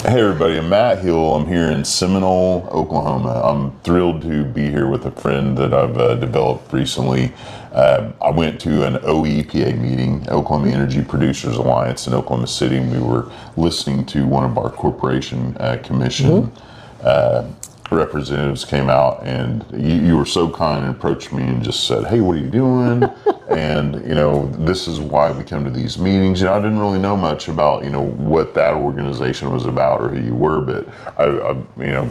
Hey everybody, I'm Matt Hill. I'm here in Seminole, Oklahoma. I'm thrilled to be here with a friend that I've developed recently. I went to an OEPA meeting, Oklahoma Energy Producers Alliance in Oklahoma City, and we were listening to one of our corporation commission representatives came out, and you were so kind and approached me and just said, "Hey, what are you doing?" And this is why we come to these meetings. I didn't really know much about what that organization was about or who you were, but I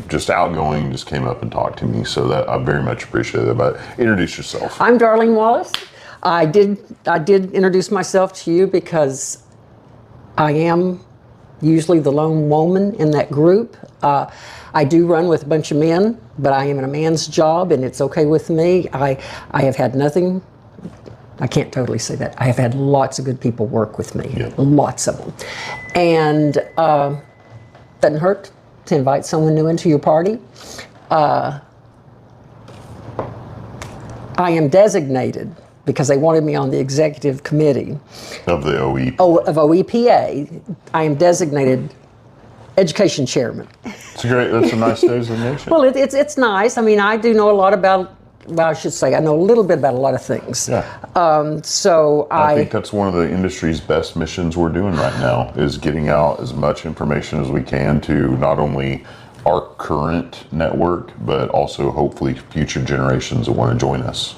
just outgoing, just came up and talked to me. So that I very much appreciate it. But introduce yourself. I'm Darlene Wallace. I did introduce myself to you because I am usually the lone woman in that group. I do run with a bunch of men, but I am in a man's job, and it's okay with me. I have had nothing. I can't totally say that. I have had lots of good people work with me, lots of them. And doesn't hurt to invite someone new into your party. I am designated because they wanted me on the executive committee Of the OEPA. of OEPA. I am designated education chairman. That's a nice designation. Well, it's nice. I mean, I do know a lot about, well, I should say, I know a little bit about a lot of things. Yeah. So I think that's one of the industry's best missions we're doing right now, is getting out as much information as we can to not only our current network, but also hopefully future generations that want to join us.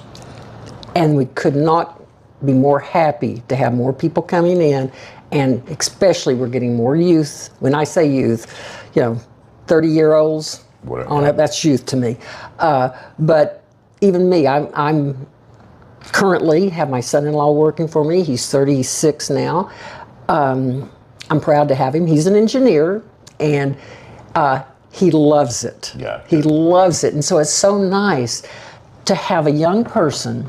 And we could not be more happy to have more people coming in, and especially we're getting more youth. When I say youth, 30-year-olds on it, that's youth to me. But even me, I'm currently have my son-in-law working for me. He's 36 now. I'm proud to have him. He's an engineer, and he loves it. Yeah. He loves it. And so it's so nice to have a young person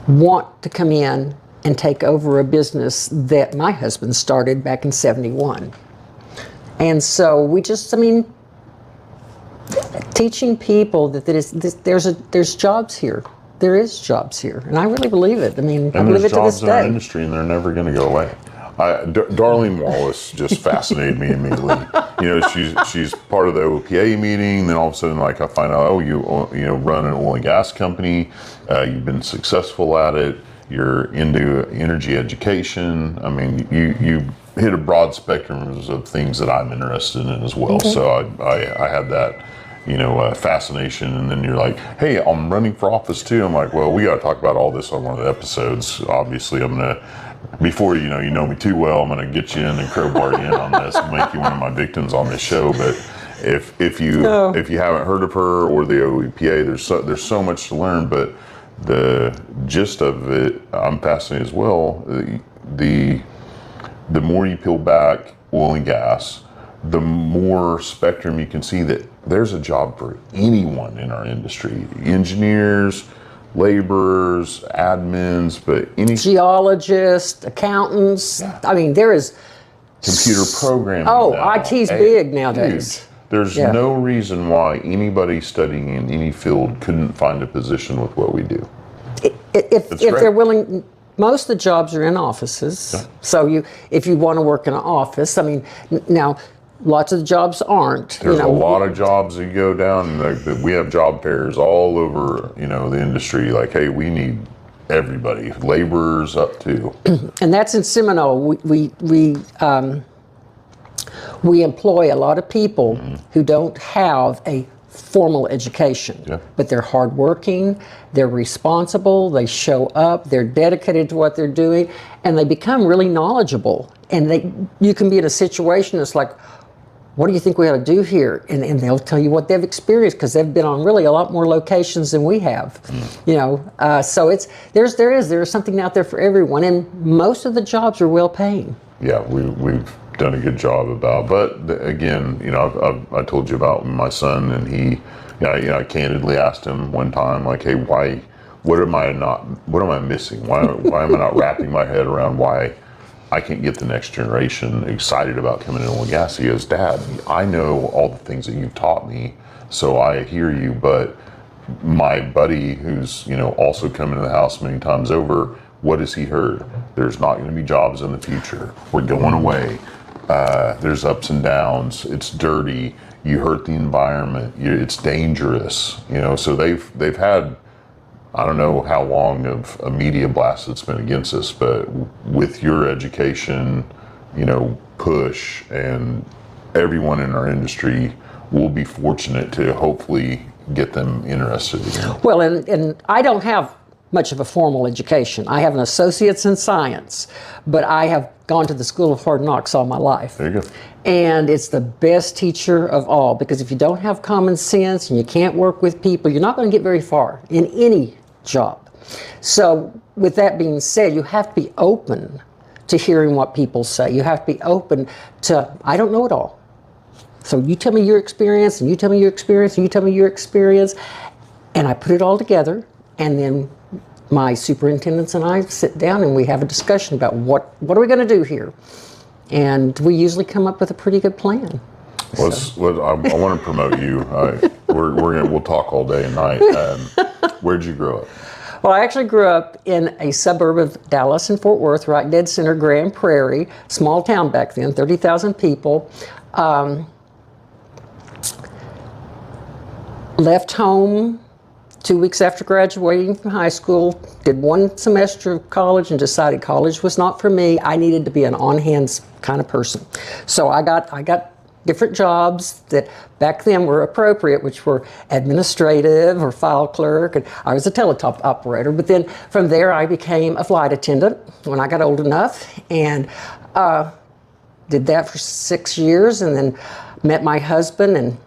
want to come in and take over a business that my husband started back in '71. And so we just, teaching people that there's jobs here. There is jobs here, and I really believe it. I believe it to this day. And there's jobs in our industry, and they're never going to go away. Darlene Wallace just fascinated me immediately. She's part of the OPA meeting. Then all of a sudden, I find out, you run an oil and gas company. You've been successful at it. You're into energy education. You hit a broad spectrum of things that I'm interested in as well. Mm-hmm. So I had that, fascination. And then you're like, "Hey, I'm running for office too." I'm like, "Well, we got to talk about all this on one of the episodes." Obviously, I'm gonna. Before you know me too well, I'm going to get you in and crowbar you in on this and make you one of my victims on this show. But if you haven't heard of her or the OEPA, there's so much to learn. But the gist of it, I'm fascinated as well. The more you peel back oil and gas, the more spectrum you can see that there's a job for anyone in our industry. Engineers, laborers, admins, but any geologists, accountants. Yeah. There is computer programming. Now. IT's big nowadays. Huge. There's no reason why anybody studying in any field couldn't find a position with what we do. If they're willing. Most of the jobs are in offices. Yeah. So if you want to work in an office, now. Lots of the jobs aren't. There's a lot of jobs that you go down, and we have job fairs all over, the industry. Hey, we need everybody, laborers up too. And that's in Seminole. We employ a lot of people who don't have a formal education, but they're hardworking, they're responsible, they show up, they're dedicated to what they're doing, and they become really knowledgeable. And you can be in a situation that's like, "What do you think we ought to do here?" And they'll tell you what they've experienced, because they've been on really a lot more locations than we have. So there's something out there for everyone, and most of the jobs are well paying. Yeah, we've done a good job but again, I told you about my son, and I candidly asked him one time, "Hey, what am I missing? Why am I not wrapping my head around why I can't get the next generation excited about coming in oil and gas?" He goes, "Dad, I know all the things that you've taught me, so I hear you, but my buddy who's, also coming to the house many times over, what has he heard? There's not going to be jobs in the future. We're going away. there's ups and downs. It's dirty. You hurt the environment. It's dangerous. So they've had, I don't know how long of a media blast it's been against us, but with your education, push, and everyone in our industry will be fortunate to hopefully get them interested again. Well, and I don't have much of a formal education. I have an associate's in science, but I have gone to the School of Hard Knocks all my life. There you go. And it's the best teacher of all, because if you don't have common sense and you can't work with people, you're not going to get very far in any job. So with that being said, you have to be open to hearing what people say. You have to be open to, I don't know it all. So you tell me your experience, and you tell me your experience, and you tell me your experience, and I put it all together, and then my superintendents and I sit down and we have a discussion about what are we going to do here, and we usually come up with a pretty good plan. I want to promote you. We'll talk all day and night. Where'd you grow up? Well, I actually grew up in a suburb of Dallas and Fort Worth, right dead center, Grand Prairie, small town back then, 30,000 people. Left home 2 weeks after graduating from high school, did one semester of college and decided college was not for me. I needed to be an on-hands kind of person. So I got different jobs that back then were appropriate, which were administrative or file clerk, and I was a teletype operator. But then from there I became a flight attendant when I got old enough, and did that for 6 years, and then met my husband, and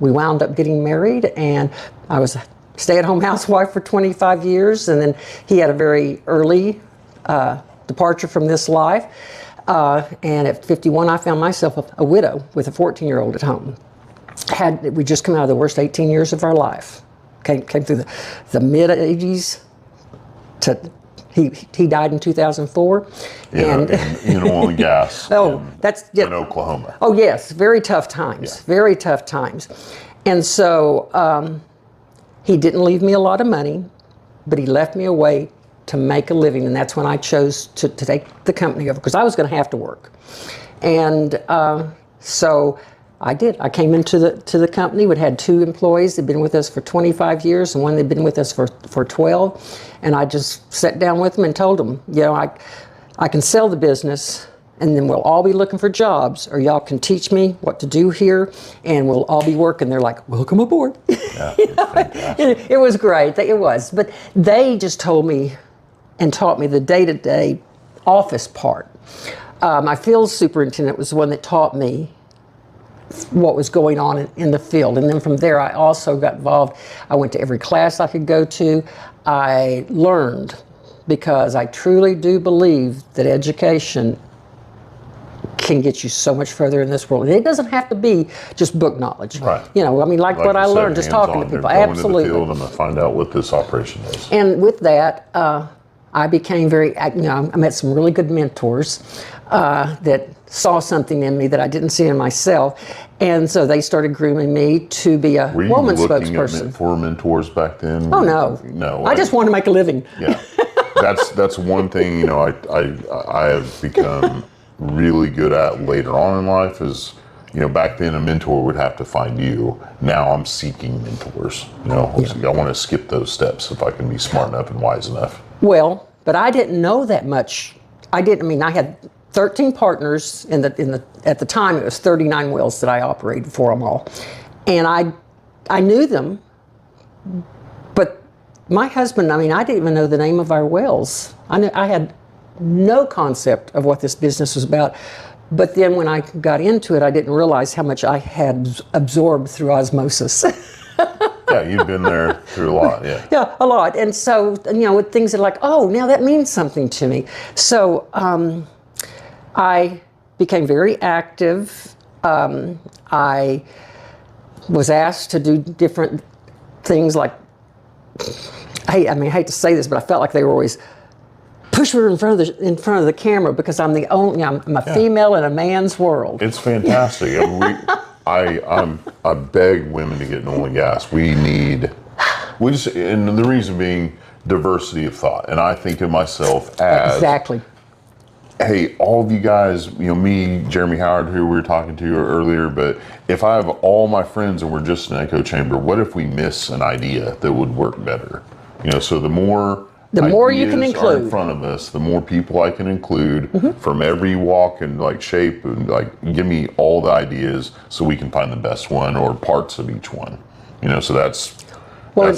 we wound up getting married, and I was a stay-at-home housewife for 25 years, and then he had a very early departure from this life. And at 51, I found myself a widow with a 14-year-old at home. We just come out of the worst 18 years of our life. Came through the mid-80s to he died in 2004. And in oil and gas. In Oklahoma. Oh yes, very tough times. Yeah. Very tough times. And so he didn't leave me a lot of money, but he left me a way to make a living, and that's when I chose to take the company over, because I was going to have to work. And so I did. I came into the company. We'd had 2 employees. They'd been with us for 25 years, and one they'd been with us for 12. And I just sat down with them and told them, I can sell the business, and then we'll all be looking for jobs, or y'all can teach me what to do here, and we'll all be working. They're like, welcome aboard. Yeah, fantastic. It was great. It was. But they just told me and taught me the day-to-day office part. My field superintendent was the one that taught me what was going on in the field. And then from there, I also got involved. I went to every class I could go to. I learned, because I truly do believe that education can get you so much further in this world. And it doesn't have to be just book knowledge. Right. Like what I learned just talking to people. Absolutely. Going into the field and find out what this operation is. And with that, I became I met some really good mentors that saw something in me that I didn't see in myself. And so they started grooming me to be a woman spokesperson. Were you looking for mentors back then? Oh, no. No. I just wanted to make a living. Yeah. That's one thing, I have become really good at later on in life is, back then a mentor would have to find you. Now I'm seeking mentors. I want to skip those steps if I can be smart enough and wise enough. Well, but I didn't know that much. I had 13 partners at the time it was 39 wells that I operated for them all. And I knew them, but my husband, I didn't even know the name of our wells. I had no concept of what this business was about. But then when I got into it, I didn't realize how much I had absorbed through osmosis. Yeah, you've been there through a lot, yeah. Yeah, a lot. And so, with things that are like, oh, now that means something to me. So I became very active. I was asked to do different things like, I hate to say this, but I felt like they were always pushing her in front of the camera, because I'm the only, I'm a female in a man's world. It's fantastic. I beg women to get in oil and gas. And the reason being diversity of thought. And I think of myself as exactly. hey, all of you guys, me, Jeremy Howard, who we were talking to earlier, but if I have all my friends and we're just an echo chamber, what if we miss an idea that would work better? So the more you can ideas are in include front of us, the more people I can include from every walk and like shape, and like give me all the ideas so we can find the best one or parts of each one. So that's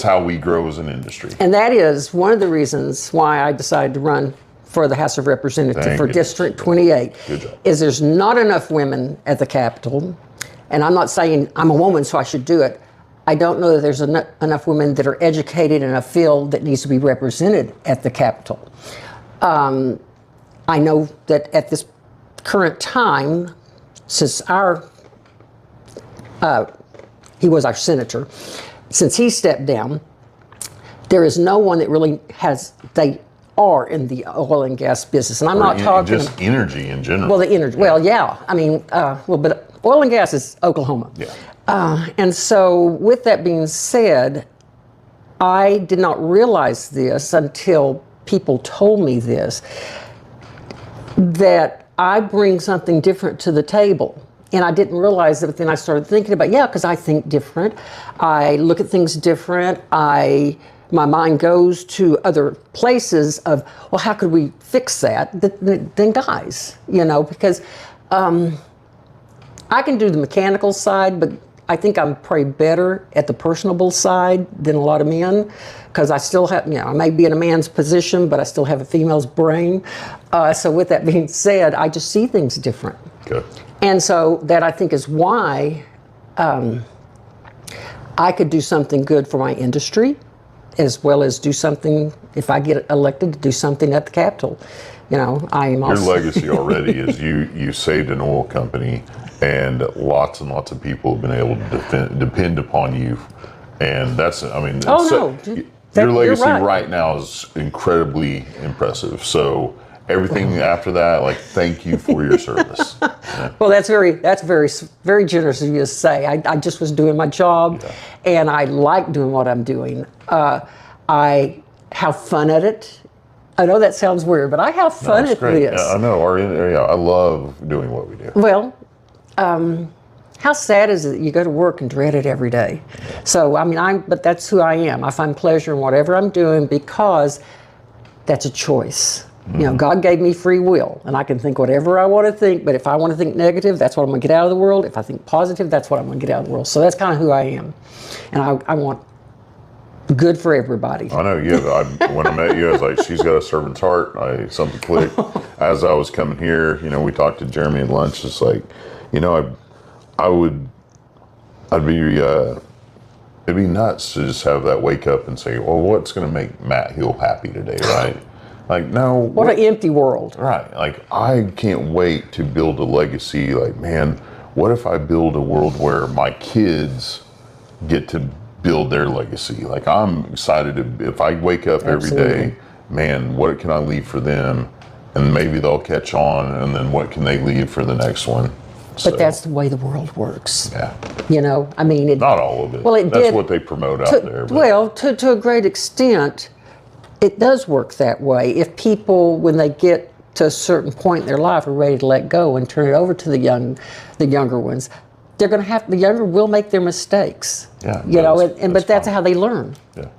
how we grow as an industry. And that is one of the reasons why I decided to run for the House of Representatives for District 28. Good job. Is there's not enough women at the Capitol, and I'm not saying I'm a woman so I should do it. I don't know that there's enough women that are educated in a field that needs to be represented at the Capitol. I know that at this current time, since he was our senator, since he stepped down, there is no one that really they are in the oil and gas business. And I'm not talking just energy in general. Well, the energy. Well, yeah. I mean, but oil and gas is Oklahoma. Yeah. And so with that being said, I did not realize this until people told me this, that I bring something different to the table. And I didn't realize it, but then I started thinking about, because I think different. I look at things different. My mind goes to other places of, well, how could we fix that? Then guys, because I can do the mechanical side, but I think I'm probably better at the personable side than a lot of men, because I still have, I may be in a man's position, but I still have a female's brain. So with that being said, I just see things different. Good. And so that I think is why I could do something good for my industry, as well as do something, if I get elected, to do something at the Capitol. I am also... Your legacy already is you saved an oil company, and lots of people have been able to depend upon you. And that's, your legacy right now is incredibly impressive. So everything after that, thank you for your service. Yeah. Well, that's very generous of you to say. I just was doing my job, and I like doing what I'm doing. I have fun at it. I know that sounds weird, but I have fun at this. Yeah, I know. I love doing what we do. Well, how sad is it that you go to work and dread it every day? So, but that's who I am. I find pleasure in whatever I'm doing because that's a choice. God gave me free will, and I can think whatever I want to think, but if I want to think negative, that's what I'm going to get out of the world. If I think positive, that's what I'm going to get out of the world. So that's kind of who I am. And I want good for everybody. I know. When I met you, I was like, she's got a servant's heart. Something clicked. As I was coming here, we talked to Jeremy at lunch. It's like, it'd be nuts to just have that wake up and say, well, what's going to make Matt Hill happy today, right? No. What an empty world. Right. I can't wait to build a legacy. Man, what if I build a world where my kids get to build their legacy? I'm excited if I wake up every day, man, what can I leave for them? And maybe they'll catch on, and then what can they leave for the next one? But that's the way the world works. Yeah. Not all of it. Well, that's what they promote out there. But. Well, to a great extent, it does work that way. If people, when they get to a certain point in their life, are ready to let go and turn it over to the younger ones, they're going to have, the younger will make their mistakes. Yeah. But that's how they learn. Yeah.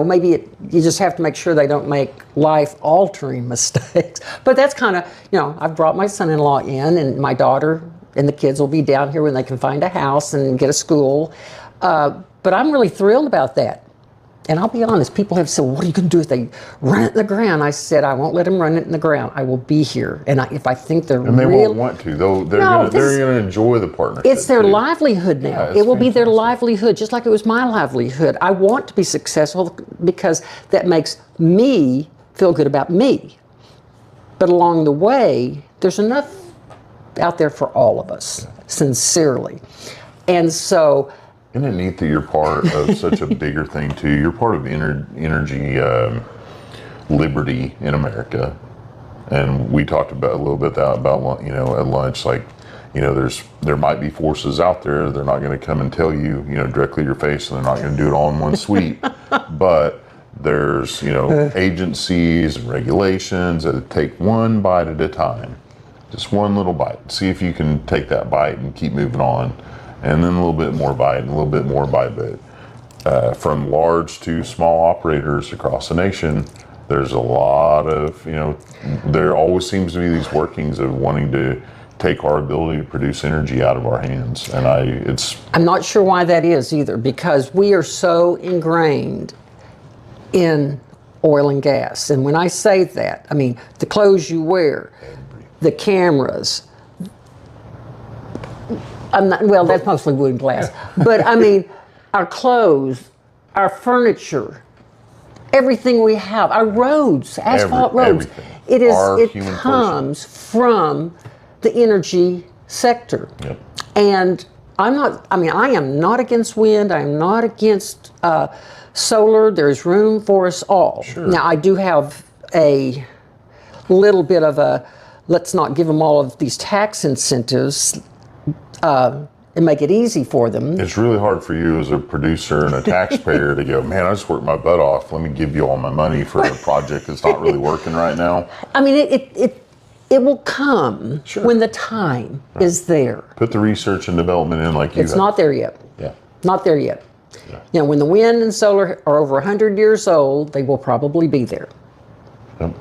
Maybe you just have to make sure they don't make life-altering mistakes. But that's kind of, I've brought my son-in-law in, and my daughter and the kids will be down here when they can find a house and get a school. But I'm really thrilled about that. And I'll be honest, people have said, what are you going to do if they run it in the ground? I said, I won't let them run it in the ground. I will be here. And if I think they're and they won't want to. They're going to enjoy the partnership. It's their livelihood now. Yeah, it will be their livelihood, just like it was my livelihood. I want to be successful because that makes me feel good about me. But along the way, there's enough out there for all of us, sincerely. And so... Isn't it neat that you're part of such a bigger thing too? You're part of energy liberty in America, and we talked about a little bit about at lunch. There might be forces out there. They're not going to come and tell you directly to your face, and they're not going to do it all in one sweep. But There's, you know, agencies and regulations that take one bite at a time. Just one little bite. See if you can take that bite and keep moving on. And then a little bit more bite and a little bit more bite. But from large to small operators across the nation, there's a lot of, you know, there always seems to be these workings of wanting to take our ability to produce energy out of our hands. And I'm not sure why that is either, because we are so ingrained in oil and gas. And when I say that, I mean the clothes you wear, the cameras. That's mostly wood and glass. But I mean, our clothes, our furniture, everything we have, our roads, asphalt roads. Everything. It comes from the energy sector. Yep. And I am not against wind. I am not against solar. There's room for us all. Sure. Now, I do have a little bit of let's not give them all of these tax incentives and make it easy for them. It's really hard for you as a producer and a taxpayer to go, man, I just worked my butt off. Let me give you all my money for a project that's not really working right now. I mean, it will come when the time is there. Put the research and development in like you It's not there yet. Yeah. Not there yet. Yeah. You know, when the wind and solar are over 100 years old, they will probably be there.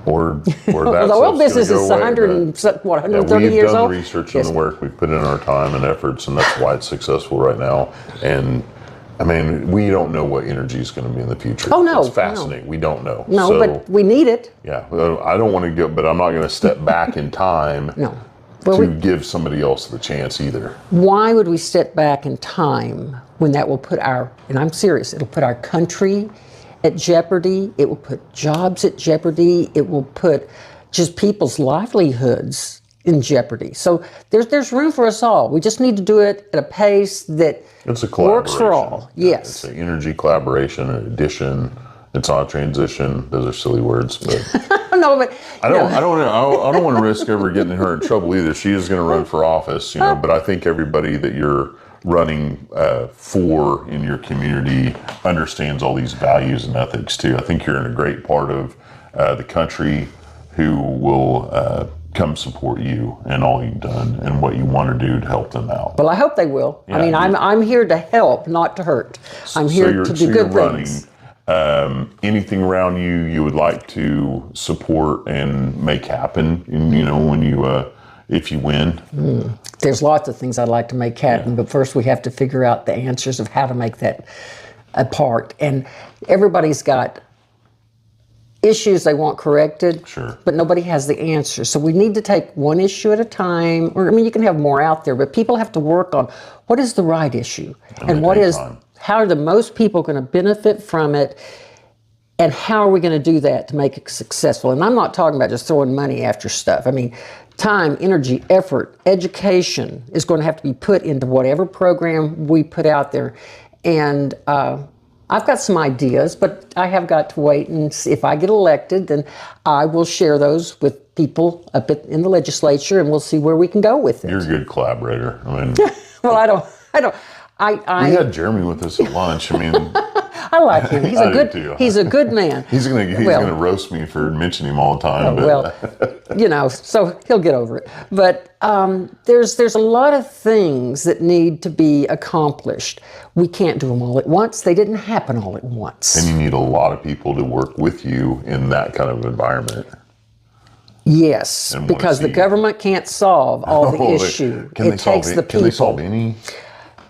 Or that's the oil business is 130 years old. We've done the research and the work. We've put in our time and efforts, and that's why it's successful right now. And I mean, we don't know what energy is going to be in the future. Oh, no. It's fascinating. No. We don't know. No, so, but we need it. Yeah. I don't want to go, but I'm not going to step back in time to give somebody else the chance either. Why would we step back in time when that will put and I'm serious, it'll put our country at jeopardy. It will put jobs at jeopardy. It will put just people's livelihoods in jeopardy. So there's room for us all. We just need to do it at a pace that works for all. Yes. It's an energy collaboration, an addition. It's not a transition. Those are silly words, but no, but I don't want to risk ever getting her in trouble either. She is going to run for office, you know. But I think everybody that you're running for in your community understands all these values and ethics too. I think you're in a great part of the country who will come support you and all you've done and what you want to do to help them out. Well, I hope they will. Yeah, I mean, I'm here to help, not to hurt. I'm here to do good things. Anything around you would like to support and make happen, you know, when if you win? There's lots of things I'd like to make happen, but first we have to figure out the answers of how to make that a part. And everybody's got issues they want corrected, but nobody has the answer. So we need to take one issue at a time, or I mean, you can have more out there, but people have to work on what is the right issue and how are the most people going to benefit from it, and how are we going to do that to make it successful? And I'm not talking about just throwing money after stuff. I mean, time, energy, effort, education is going to have to be put into whatever program we put out there. And I've got some ideas, but I have got to wait and see. If I get elected, then I will share those with people up in the legislature, and we'll see where we can go with it. You're a good collaborator. I mean, well, I don't. We had Jeremy with us at lunch. I mean, I like him. He's a good man. He's gonna roast me for mentioning him all the time. You know, so he'll get over it. But there's a lot of things that need to be accomplished. We can't do them all at once. They didn't happen all at once. And you need a lot of people to work with you in that kind of environment. Yes, because the government can't solve all the issue. It takes the people. Can they solve any?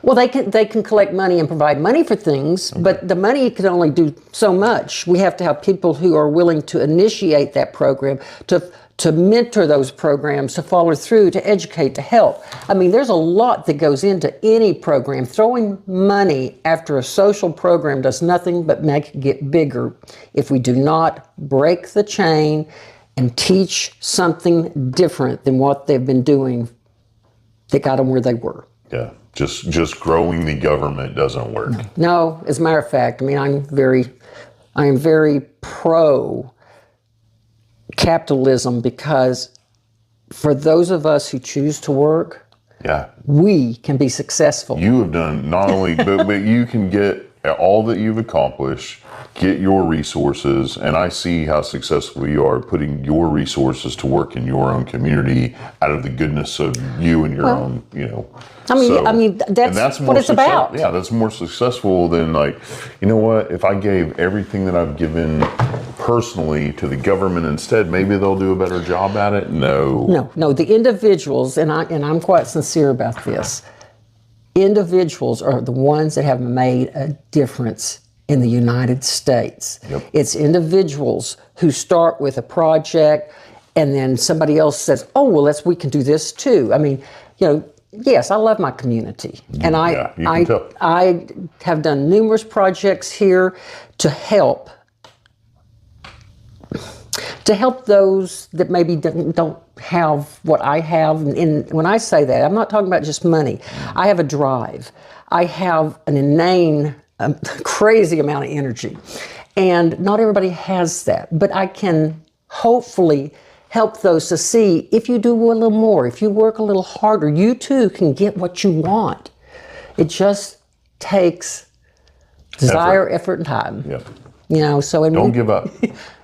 Well, they can collect money and provide money for things, but the money can only do so much. We have to have people who are willing to initiate that program, to mentor those programs, to follow through, to educate, to help. I mean, there's a lot that goes into any program. Throwing money after a social program does nothing but make it get bigger if we do not break the chain and teach something different than what they've been doing that got them where they were. Yeah. Just growing the government doesn't work. No, as a matter of fact, I mean, I am very pro capitalism, because for those of us who choose to work, we can be successful. You have done not only, but you can get all that you've accomplished get your resources, and I see how successful you are putting your resources to work in your own community out of the goodness of you and your own, I mean, that's what it's about. Yeah, that's more successful than like, you know what, if I gave everything that I've given personally to the government instead, maybe they'll do a better job at it. No, the individuals, and I'm quite sincere about this, individuals are the ones that have made a difference in the United States. Yep. It's individuals who start with a project and then somebody else says, oh, well, we can do this too. I mean, yes, I love my community. And I have done numerous projects here to help those that maybe don't have what I have. And when I say that, I'm not talking about just money. I have a drive. I have an inane, crazy amount of energy. And not everybody has that. But I can hopefully help those to see if you do a little more, if you work a little harder, you too can get what you want. It just takes desire, effort and time. Yep. So don't give up.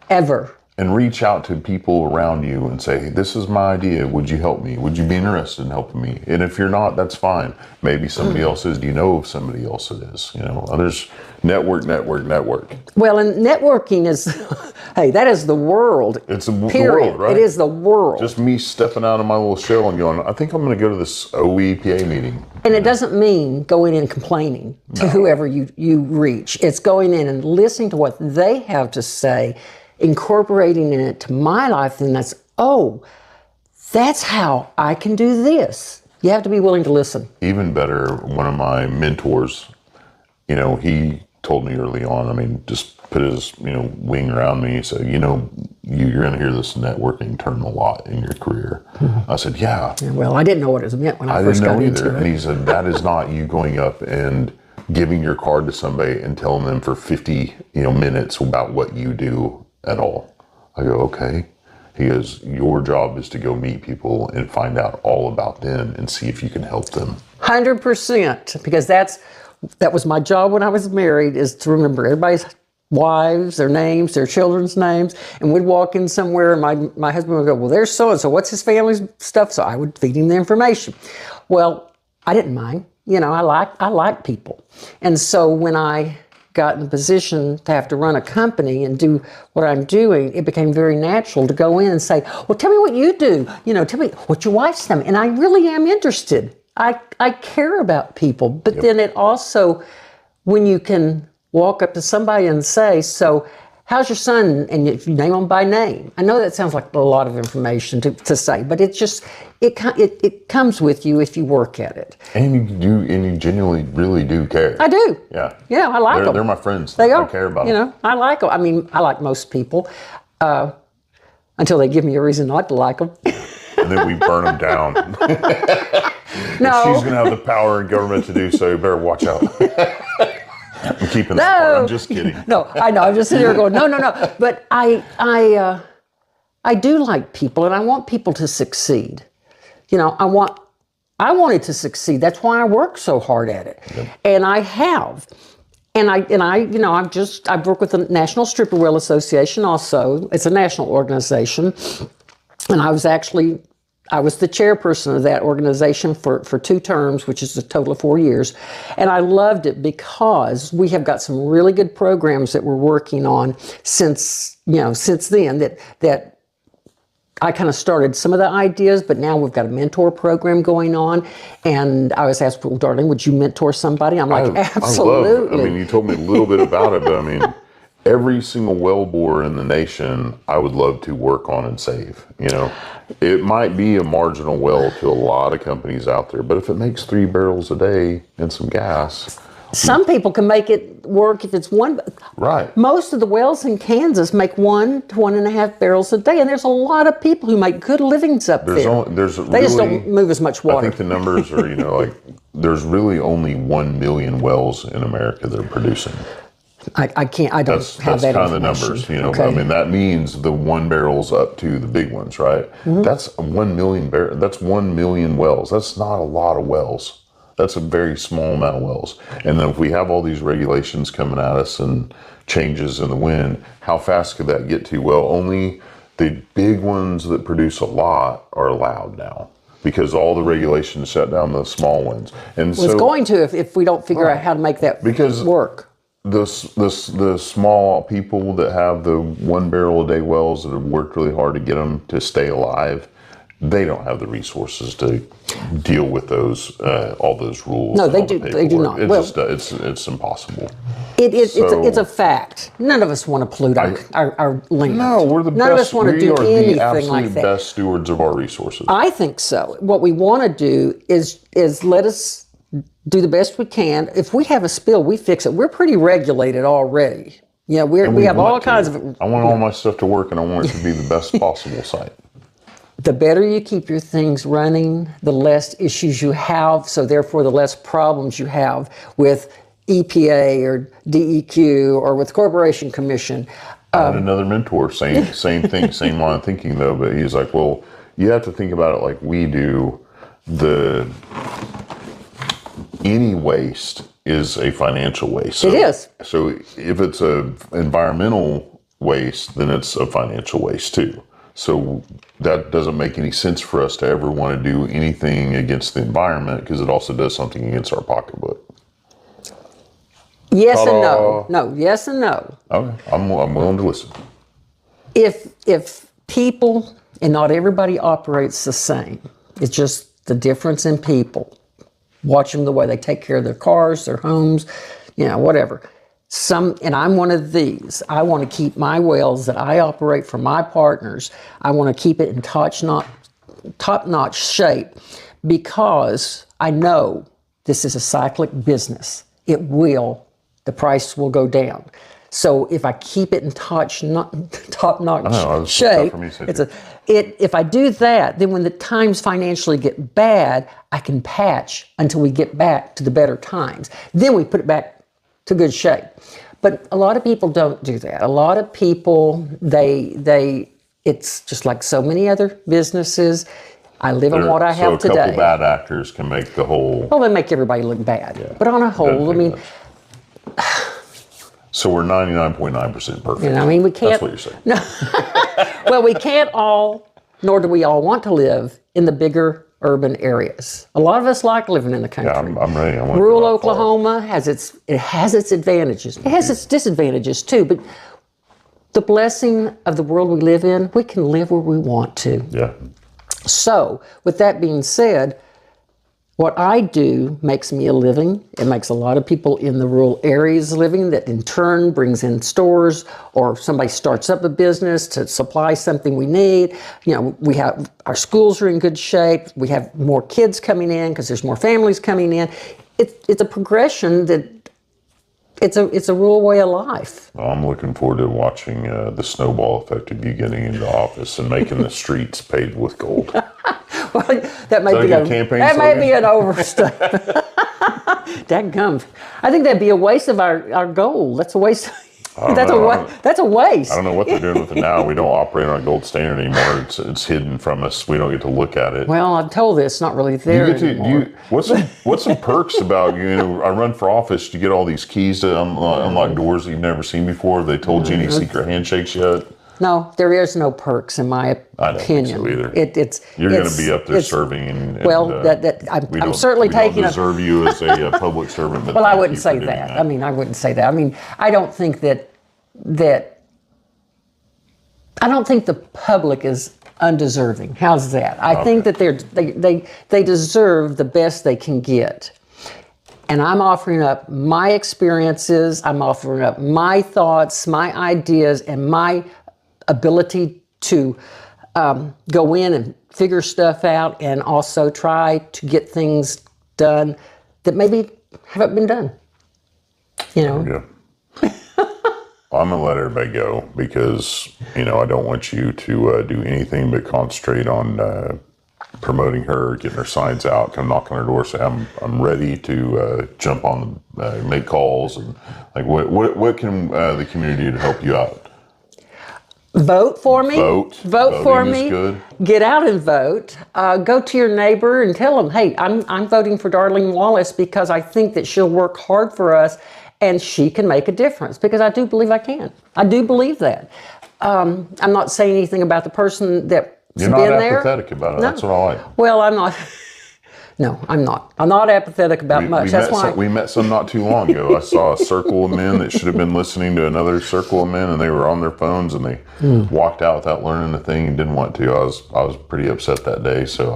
Ever. And reach out to people around you and say, hey, this is my idea. Would you help me? Would you be interested in helping me? And if you're not, that's fine. Maybe somebody else is. Do you know of somebody else that is? Others network. Well, and networking is, hey, that is the world. It's the world, right? It is the world. Just me stepping out of my little shell and going, I think I'm going to go to this OEPA meeting. And it doesn't mean going in and complaining to whoever you reach. It's going in and listening to what they have to say, incorporating it to my life, and that's how I can do this. You have to be willing to listen. Even better, one of my mentors, he told me early on, just put his, wing around me. He said, you're going to hear this networking term a lot in your career. Mm-hmm. I said, yeah. Well, I didn't know what it meant when I first got into it. And he said, that is not you going up and giving your card to somebody and telling them for 50, minutes about what you do at all. I go, okay. He goes, your job is to go meet people and find out all about them and see if you can help them. 100%, because that was my job when I was married, is to remember everybody's wives, their names, their children's names, and we'd walk in somewhere and my husband would go, well, there's so-and-so, what's his family's stuff? So I would feed him the information. Well, I didn't mind. I like people. And so when I got in the position to have to run a company and do what I'm doing, it became very natural to go in and say, well, tell me what you do. Tell me what your wife's done. And I really am interested. I care about people. But then it also, when you can walk up to somebody and say, so how's your son? And if you name them by name. I know that sounds like a lot of information to say, but it comes with you if you work at it. And you genuinely really do care. I do. Yeah. I like them. They're my friends. They are. I care about them. I like them. I like most people until they give me a reason not to like them. And then we burn them down. No. If she's going to have the power in government to do so, you better watch out. I'm keeping that part. I'm just kidding. No, I know. I'm just sitting here going, no. But I do like people, and I want people to succeed. I wanted to succeed. That's why I work so hard at it. Yep. And I have. And I've worked with the National Stripper Well Association also. It's a national organization. And I was the chairperson of that organization for 2 terms, which is a total of 4 years. And I loved it because we have got some really good programs that we're working on since then that I kind of started some of the ideas, but now we've got a mentor program going on. And I was asked, well, Darlene, would you mentor somebody? I'm like, absolutely. You told me a little bit about it, but every single well bore in the nation, I would love to work on and save. It might be a marginal well to a lot of companies out there, but if it makes 3 barrels a day and some gas. Some people can make it work if it's one. Right. Most of the wells in Kansas make 1 to 1.5 barrels a day, and there's a lot of people who make good livings up there. They just don't move as much water. I think the numbers are, there's really only 1 million wells in America that are producing. I don't have that That's kind of the numbers, Okay. that means the 1 barrels up to the big ones, right? Mm-hmm. That's 1 million that's 1 million wells. That's not a lot of wells. That's a very small amount of wells. And then if we have all these regulations coming at us and changes in the wind, how fast could that get to? Well, only the big ones that produce a lot are allowed now, because all the regulations shut down the small ones. And Well, it's going to if we don't figure out how to make that work. The small people that have the 1 barrel a day wells that have worked really hard to get them to stay alive, they don't have the resources to deal with those all those rules. No, they do. They do not. It's impossible. It's a fact. None of us want to pollute our land. No, we're the best. None of us want to do anything like that. The best stewards of our resources. I think so. What we want to do is let us do the best we can. If we have a spill, we fix it. We're pretty regulated already. We have all kinds of. I want all my stuff to work, and I want it to be the best possible site. The better you keep your things running, the less issues you have. So therefore, the less problems you have with EPA or DEQ or with Corporation Commission. I had another mentor, same thing, same line of thinking though, but he's like, well, you have to think about it like we do. Any waste is a financial waste. So, it is. So if it's a environmental waste, then it's a financial waste too. So that doesn't make any sense for us to ever want to do anything against the environment, because it also does something against our pocketbook. Yes and no. No, yes and no. Okay, I'm willing to listen. If people, and not everybody operates the same, it's just the difference in people. Watch them, the way they take care of their cars, their homes, whatever. And I'm one of these. I want to keep my wells that I operate for my partners. I want to keep it in top-notch shape, because I know this is a cyclic business. The price will go down. So if I keep it in top-notch shape, if I do that, then when the times financially get bad, I can patch until we get back to the better times. Then we put it back to good shape. But a lot of people don't do that. A lot of people, it's just like so many other businesses. I live on what I have today. So a couple bad actors can make the whole. Well, they make everybody look bad. Yeah. But on a whole, so we're 99.9% perfect. We can't. That's what you're saying. No. Well, we can't all, nor do we all want to live in the bigger urban areas. A lot of us like living in the country. Yeah, I'm ready. Rural Oklahoma has its advantages. It has its disadvantages too, but the blessing of the world we live in, we can live where we want to. Yeah. So, with that being said, what I do makes me a living. It makes a lot of people in the rural areas living, that in turn brings in stores, or somebody starts up a business to supply something we need. We have, our schools are in good shape. We have more kids coming in because there's more families coming in. It's a progression that it's a rural way of life. Well, I'm looking forward to watching the snowball effect of you getting into office and making the streets paved with gold. Well, that may be an overstatement. Dadgum. I think that'd be a waste of our gold. That's a waste. That's a waste. I don't know what they're doing with it now. We don't operate on a gold standard anymore. It's hidden from us. We don't get to look at it. Well, I'm told it's not really there anymore. What's some perks about, I run for office, you get all these keys to unlock doors that you've never seen before. Have they told you any secret handshakes yet? No, there is no perks in my opinion. I don't think so either. You're going to be up there serving, I'm certainly taking. We don't deserve you as a public servant. But well, I wouldn't say that. I wouldn't say that. I don't think that. I don't think the public is undeserving. How's that? I think that they deserve the best they can get. And I'm offering up my experiences. I'm offering up my thoughts, my ideas, and my ability to go in and figure stuff out, and also try to get things done that maybe haven't been done. Yeah. I'm going to let everybody go, because, I don't want you to do anything but concentrate on promoting her, getting her signs out, come knock on her door, say, I'm ready to jump on, make calls. And what can the community do to help you out? Vote for me. Vote. Vote for Voting is me. good. Get out and vote. Go to your neighbor and tell them, hey, I'm voting for Darlene Wallace because I think that she'll work hard for us and she can make a difference, because I do believe I can. I do believe that. I'm not saying anything about the person that's You're been not there. apathetic about it. No. That's what I like. Well, I'm not. No, I'm not. I'm not apathetic about much. That's why We met some not too long ago. I saw a circle of men that should have been listening to another circle of men, and they were on their phones, and they walked out without learning a thing and didn't want to. I was pretty upset that day, so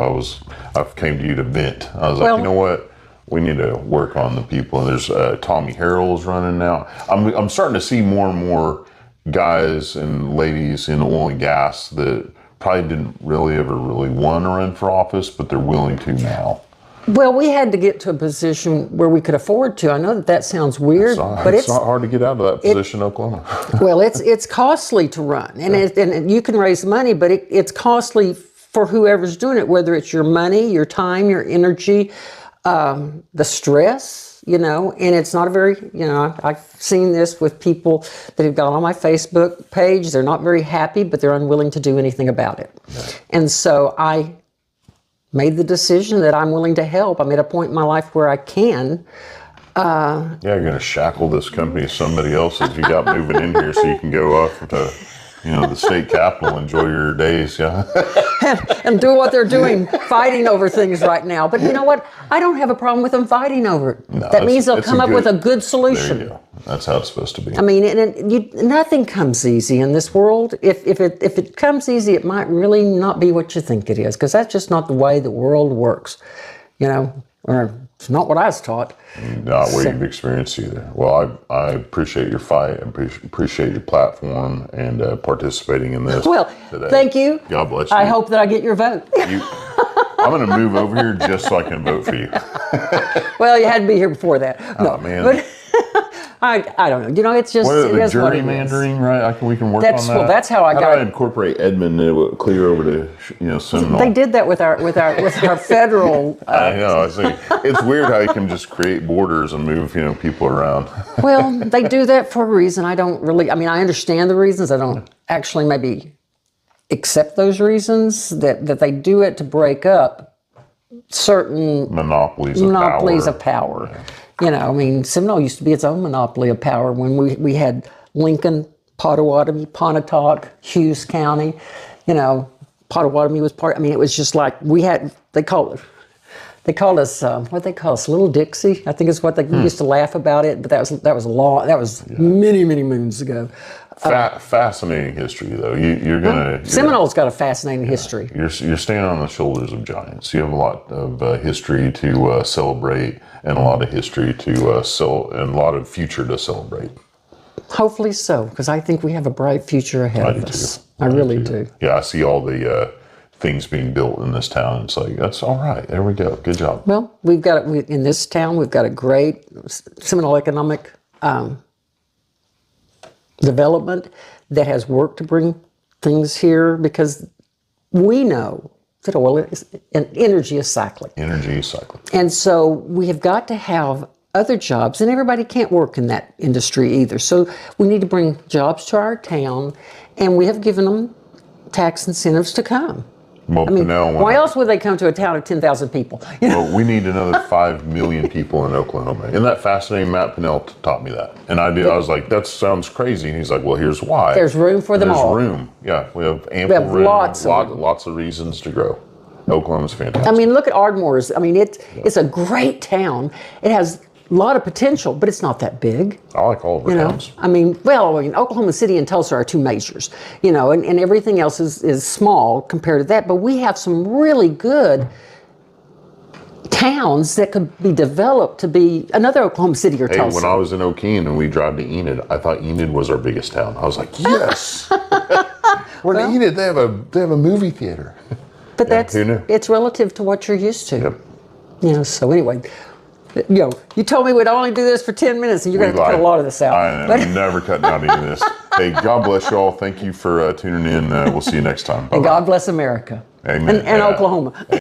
I came to you to vent. I was like, you know what? We need to work on the people. And there's Tommy Harrell's running now. I'm starting to see more and more guys and ladies in oil and gas that probably didn't ever want to run for office, but they're willing to now. Well, we had to get to a position where we could afford to. I know that sounds weird, but it's not hard to get out of that position in Oklahoma. Well, it's costly to run, and you can raise money, but it's costly for whoever's doing it, whether it's your money, your time, your energy, the stress, and it's not a very, I've seen this with people that have got on my Facebook page. They're not very happy, but they're unwilling to do anything about it. Right. And so I made the decision that I'm willing to help. I'm at a point in my life where I can. You're going to shackle this company to somebody else that you got moving in here so you can go off to, the state capitol, enjoy your days, and do what they're doing, fighting over things right now. But you know what? I don't have a problem with them fighting over it. No, that means they'll come up with a good solution. There you go. That's how it's supposed to be. I mean, nothing comes easy in this world. If it comes easy, it might really not be what you think it is, because that's just not the way the world works, or it's not what I was taught. Not what you've experienced either. Well, I appreciate your fight. I appreciate your platform and participating in this. Well, today. Thank you. God bless you. I hope that I get your vote. I'm going to move over here just so I can vote for you. Well, you had to be here before that. No, oh, man. But I don't know. It's just what is the gerrymandering, right? We can work on that. Well, that's how I got. How do I incorporate Edmond and it would clear over to Seminole? They did that with our federal. I know. I see. It's weird how you can just create borders and move people around. Well, they do that for a reason. I don't really. I mean, I understand the reasons. I don't actually maybe accept those reasons that they do it to break up certain monopolies of power. Yeah. Seminole used to be its own monopoly of power when we had Lincoln, Pottawatomie, Pontotoc, Hughes County. Pottawatomie was part. It was just like they called us what they call us, Little Dixie. I think is what they used to laugh about it. But that was many moons ago. Fascinating history, though. Seminole's got a fascinating history. You're standing on the shoulders of giants. You have a lot of history to celebrate, and a lot of history to and a lot of future to celebrate. Hopefully so, because I think we have a bright future ahead of us. I really do. Yeah, I see all the things being built in this town. It's like, that's all right. There we go. Good job. Well, in this town, we've got a great Seminole economic development that has worked to bring things here, because we know that oil and energy is cycling. Energy is cycling. And so we have got to have other jobs, and everybody can't work in that industry either. So we need to bring jobs to our town, and we have given them tax incentives to come. Well, why else would they come to a town of 10,000 people? Well, we need another 5 million people in Oklahoma. Isn't that fascinating? Matt Pinnell taught me that. And I was like, that sounds crazy. And he's like, well, here's why. There's room for them all. There's room. Yeah, we have ample room. Lots of reasons to grow. Oklahoma's fantastic. Look at Ardmore's. It's a great town. It has a lot of potential, but it's not that big. I like all of our towns. Oklahoma City and Tulsa are two majors, and everything else is small compared to that. But we have some really good towns that could be developed to be another Oklahoma City or Tulsa. When I was in Okeen and we drive to Enid, I thought Enid was our biggest town. I was like, yes. We're in Enid. They have a movie theater. But who knew? It's relative to what you're used to. Yep. So anyway. You told me we'd only do this for 10 minutes, and you're going to have to cut a lot of this out. I'm never cutting out any of this. Hey, God bless you all. Thank you for tuning in. We'll see you next time. Bye-bye. And God bless America. Amen. And Oklahoma.